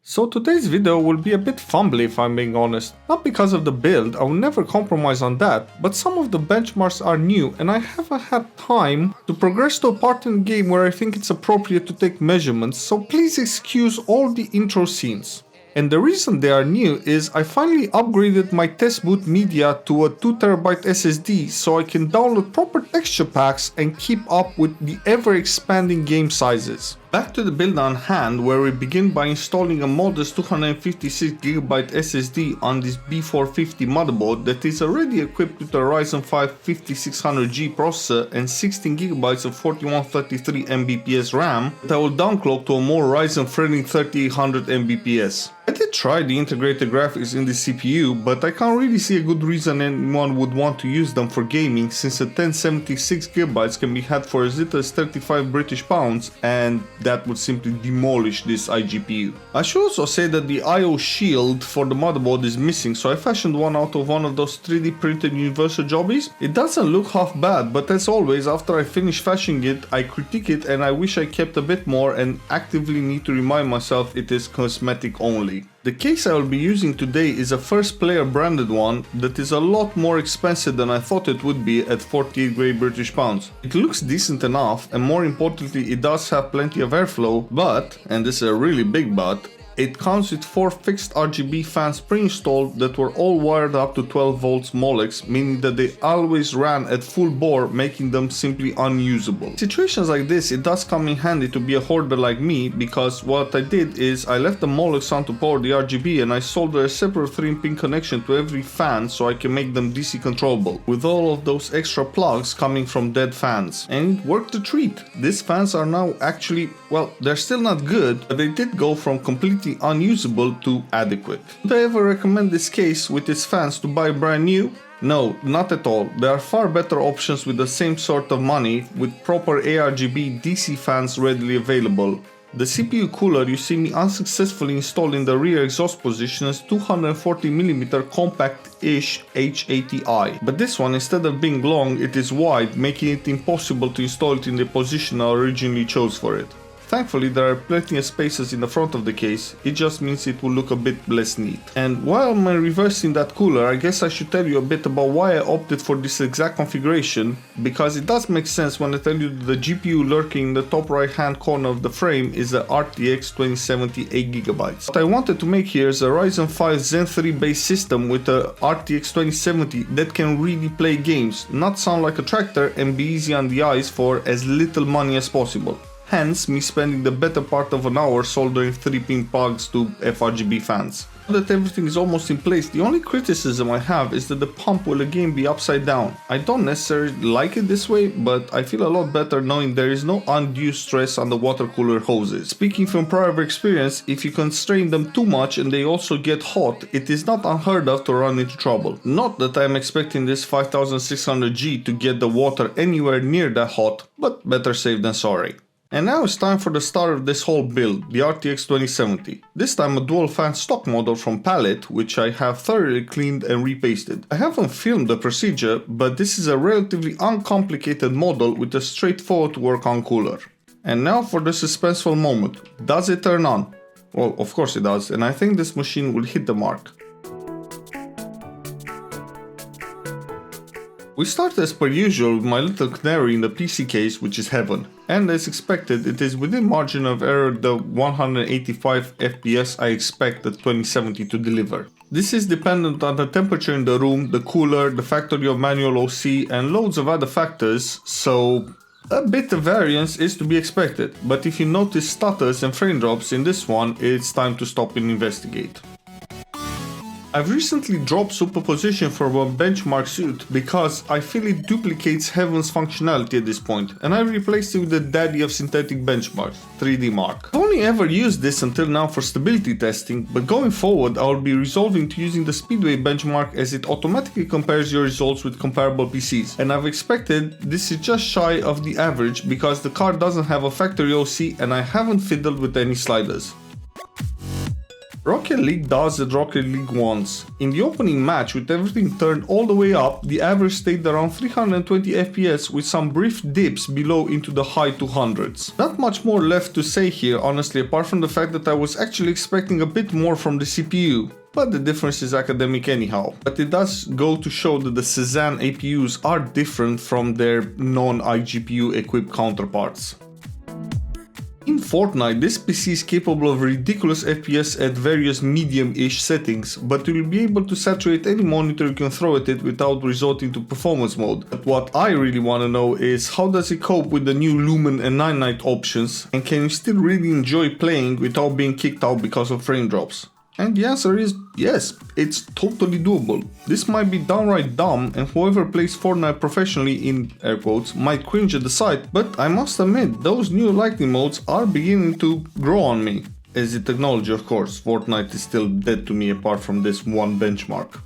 So today's video will be a bit fumbly if I'm being honest. Not because of the build, I will never compromise on that, but some of the benchmarks are new and I haven't had time to progress to a part in the game where I think it's appropriate to take measurements, so please excuse all the intro scenes. And the reason they are new is I finally upgraded my test boot media to a 2TB SSD so I can download proper texture packs and keep up with the ever expanding game sizes. Back to the build on hand, where we begin by installing a modest 256GB SSD on this B450 motherboard that is already equipped with a Ryzen 5 5600G processor and 16GB of 4133 Mbps RAM that I will downclock to a more Ryzen friendly 3800 Mbps. I did try the integrated graphics in the CPU, but I can't really see a good reason anyone would want to use them for gaming, since a 1076GB can be had for as little as 35 British pounds, and that would simply demolish this iGPU. I should also say that the I/O shield for the motherboard is missing, so I fashioned one out of one of those 3D printed universal jobbies. It doesn't look half bad, but as always, after I finish fashioning it, I critique it and I wish I kept a bit more and actively need to remind myself it is cosmetic only. The case I will be using today is a first player branded one that is a lot more expensive than I thought it would be at 48 Great British Pounds. It looks decent enough, and more importantly it does have plenty of airflow, but, and this is a really big but, it comes with 4 fixed RGB fans pre-installed that were all wired up to 12 volts Molex, meaning that they always ran at full bore, making them simply unusable. In situations like this, it does come in handy to be a hoarder like me, because what I did is I left the Molex on to power the RGB and I soldered a separate 3-pin connection to every fan so I can make them DC controllable, with all of those extra plugs coming from dead fans. And it worked a treat. These fans are now actually, well, they're still not good, but they did go from completely unusable to adequate. Would I ever recommend this case with its fans to buy brand new? No, not at all. There are far better options with the same sort of money, with proper ARGB DC fans readily available. The CPU cooler you see me unsuccessfully install in the rear exhaust position is 240mm compact-ish H80i, but this one, instead of being long, it is wide, making it impossible to install it in the position I originally chose for it. Thankfully, there are plenty of spaces in the front of the case, it just means it will look a bit less neat. And while I'm reversing that cooler, I guess I should tell you a bit about why I opted for this exact configuration, because it does make sense when I tell you that the GPU lurking in the top right hand corner of the frame is a RTX 2070 8GB. What I wanted to make here is a Ryzen 5 Zen 3 based system with a RTX 2070 that can really play games, not sound like a tractor, and be easy on the eyes for as little money as possible. Hence me spending the better part of an hour soldering 3-pin plugs to FRGB fans. Now that everything is almost in place, the only criticism I have is that the pump will again be upside down. I don't necessarily like it this way, but I feel a lot better knowing there is no undue stress on the water cooler hoses. Speaking from prior experience, if you constrain them too much and they also get hot, it is not unheard of to run into trouble. Not that I am expecting this 5600G to get the water anywhere near that hot, but better safe than sorry. And now it's time for the start of this whole build, the RTX 2070. This time a dual fan stock model from Palette, which I have thoroughly cleaned and repasted. I haven't filmed the procedure, but this is a relatively uncomplicated model with a straightforward to work on cooler. And now for the suspenseful moment. Does it turn on? Well, of course it does, and I think this machine will hit the mark. We start as per usual with my little canary in the PC case, which is heaven. And as expected, it is within margin of error the 185 FPS I expect the 2070 to deliver. This is dependent on the temperature in the room, the cooler, the factory of manual OC, and loads of other factors, so a bit of variance is to be expected. But if you notice stutters and frame drops in this one, it's time to stop and investigate. I've recently dropped superposition from a benchmark suit because I feel it duplicates Heaven's functionality at this point, and I replaced it with the daddy of synthetic benchmarks, 3D Mark. I've only ever used this until now for stability testing, but going forward I will be resolving to using the Speedway benchmark as it automatically compares your results with comparable PCs, and I've expected this is just shy of the average because the card doesn't have a factory OC and I haven't fiddled with any sliders. Rocket League does what Rocket League wants. In the opening match, with everything turned all the way up, the average stayed around 320 FPS with some brief dips below into the high 200s. Not much more left to say here, honestly, apart from the fact that I was actually expecting a bit more from the CPU. But the difference is academic anyhow. But it does go to show that the Cezanne APUs are different from their non-iGPU equipped counterparts. In Fortnite, this PC is capable of ridiculous FPS at various medium-ish settings, but you will be able to saturate any monitor you can throw at it without resorting to performance mode. But what I really want to know is how does it cope with the new Lumen and Nine Night options, and can you still really enjoy playing without being kicked out because of frame drops? And the answer is yes, it's totally doable. This might be downright dumb, and whoever plays Fortnite professionally in air quotes might cringe at the sight, but I must admit those new lightning modes are beginning to grow on me. As a technology, of course, Fortnite is still dead to me apart from this one benchmark.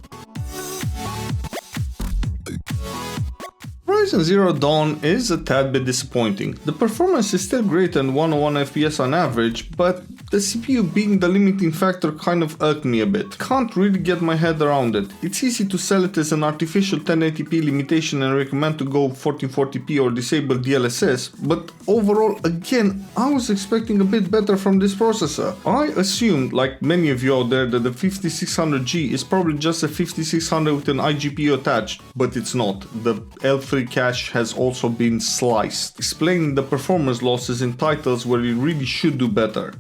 Ryzen 0 Dawn is a tad bit disappointing. The performance is still great and 101 FPS on average, but the CPU being the limiting factor kind of irked me a bit. Can't really get my head around it. It's easy to sell it as an artificial 1080p limitation and recommend to go 1440p or disable DLSS, but overall, again, I was expecting a bit better from this processor. I assumed, like many of you out there, that the 5600G is probably just a 5600 with an iGPU attached, but it's not. The L3 cache has also been sliced, explaining the performance losses in titles where it really should do better.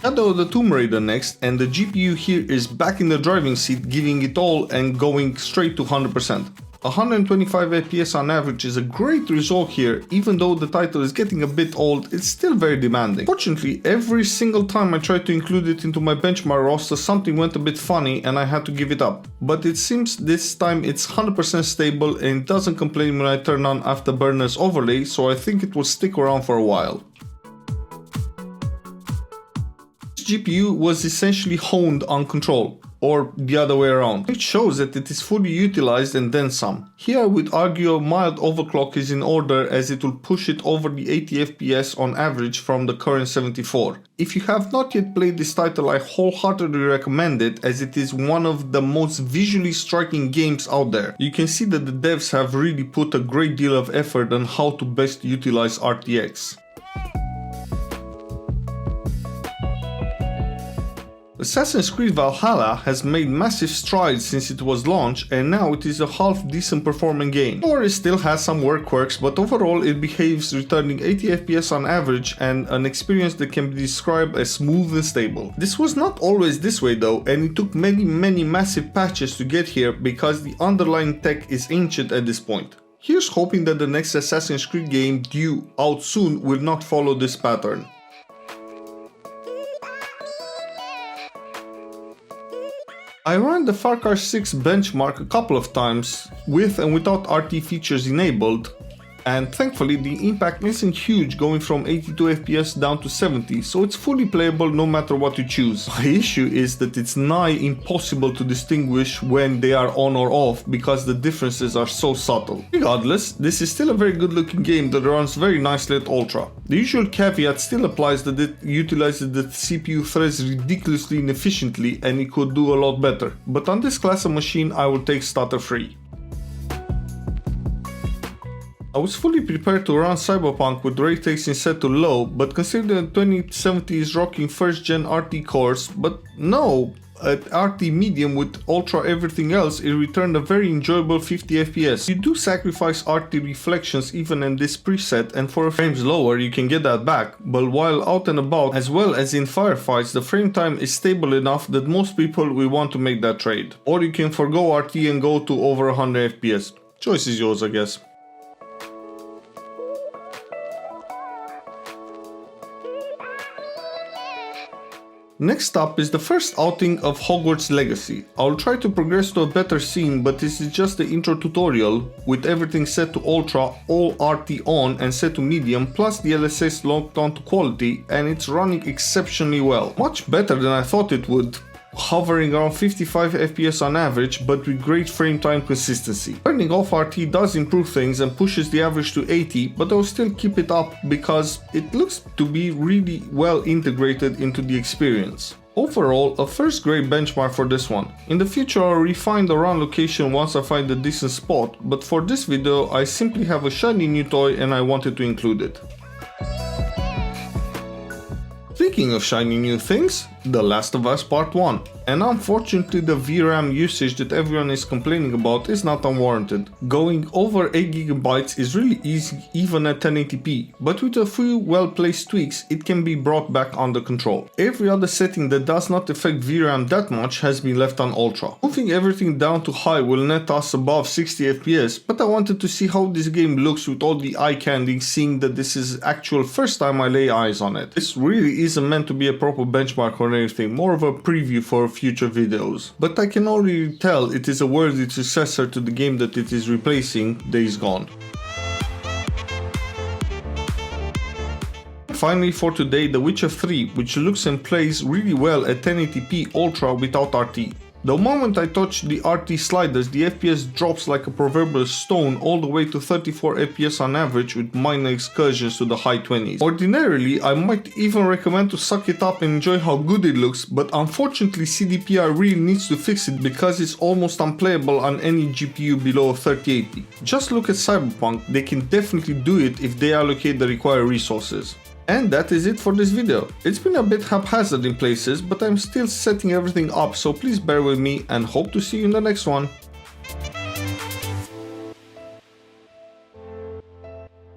Shadow of the Tomb Raider next, and the GPU here is back in the driving seat, giving it all and going straight to 100%. 125 FPS on average is a great result here. Even though the title is getting a bit old, it's still very demanding. Fortunately, every single time I tried to include it into my benchmark roster, something went a bit funny and I had to give it up. But it seems this time it's 100% stable and it doesn't complain when I turn on Afterburner's overlay, so I think it will stick around for a while. GPU was essentially honed on control, or the other way around. It shows that it is fully utilized and then some. Here I would argue a mild overclock is in order, as it will push it over the 80 FPS on average from the current 74. If you have not yet played this title, I wholeheartedly recommend it, as it is one of the most visually striking games out there. You can see that the devs have really put a great deal of effort on how to best utilize RTX. Assassin's Creed Valhalla has made massive strides since it was launched, and now it is a half decent performing game. Or it still has some work quirks, but overall it behaves, returning 80 FPS on average and an experience that can be described as smooth and stable. This was not always this way though, and it took many massive patches to get here because the underlying tech is ancient at this point. Here's hoping that the next Assassin's Creed game due out soon will not follow this pattern. I ran the Farcry 6 benchmark a couple of times with and without RT features enabled, and thankfully the impact isn't huge, going from 82 FPS down to 70, so it's fully playable no matter what you choose. My issue is that it's nigh impossible to distinguish when they are on or off because the differences are so subtle. Regardless, this is still a very good looking game that runs very nicely at Ultra. The usual caveat still applies that it utilizes the CPU threads ridiculously inefficiently and it could do a lot better, but on this class of machine I will take stutter free. I was fully prepared to run Cyberpunk with ray tracing set to low, but considering that 2070 is rocking first gen RT cores, but no, at RT medium with ultra everything else, it returned a very enjoyable 50 FPS. You do sacrifice RT reflections even in this preset, and for frames lower you can get that back, but while out and about as well as in firefights, the frame time is stable enough that most people will want to make that trade. Or you can forgo RT and go to over 100 FPS. Choice is yours, I guess. Next up is the first outing of Hogwarts Legacy. I'll try to progress to a better scene, but this is just the intro tutorial with everything set to ultra, all RT on and set to medium, plus the DLSS locked on to quality, and it's running exceptionally well. Much better than I thought it would. hovering around 55 FPS on average, but with great frame time consistency. Turning off RT does improve things and pushes the average to 80, but I'll still keep it up because it looks to be really well integrated into the experience. Overall, a first grade benchmark for this one. In the future I'll refine the run location once I find a decent spot, but for this video I simply have a shiny new toy and I wanted to include it. Speaking of shiny new things, The Last of Us Part 1. And unfortunately the VRAM usage that everyone is complaining about is not unwarranted. Going over 8GB is really easy even at 1080p, but with a few well placed tweaks it can be brought back under control. Every other setting that does not affect VRAM that much has been left on ultra. Moving everything down to high will net us above 60 FPS, but I wanted to see how this game looks with all the eye candy, seeing that this is actual first time I lay eyes on it. This really isn't meant to be a proper benchmark or anything, more of a preview for future videos. But I can already tell it is a worthy successor to the game that it is replacing, Days Gone. Finally for today, The Witcher 3, which looks and plays really well at 1080p Ultra without RT. The moment I touch the RT sliders, the FPS drops like a proverbial stone all the way to 34 FPS on average with minor excursions to the high 20s. Ordinarily, I might even recommend to suck it up and enjoy how good it looks, but unfortunately CDPR really needs to fix it because it's almost unplayable on any GPU below 3080. Just look at Cyberpunk, they can definitely do it if they allocate the required resources. And that is it for this video. It's been a bit haphazard in places, but I'm still setting everything up, so please bear with me and hope to see you in the next one.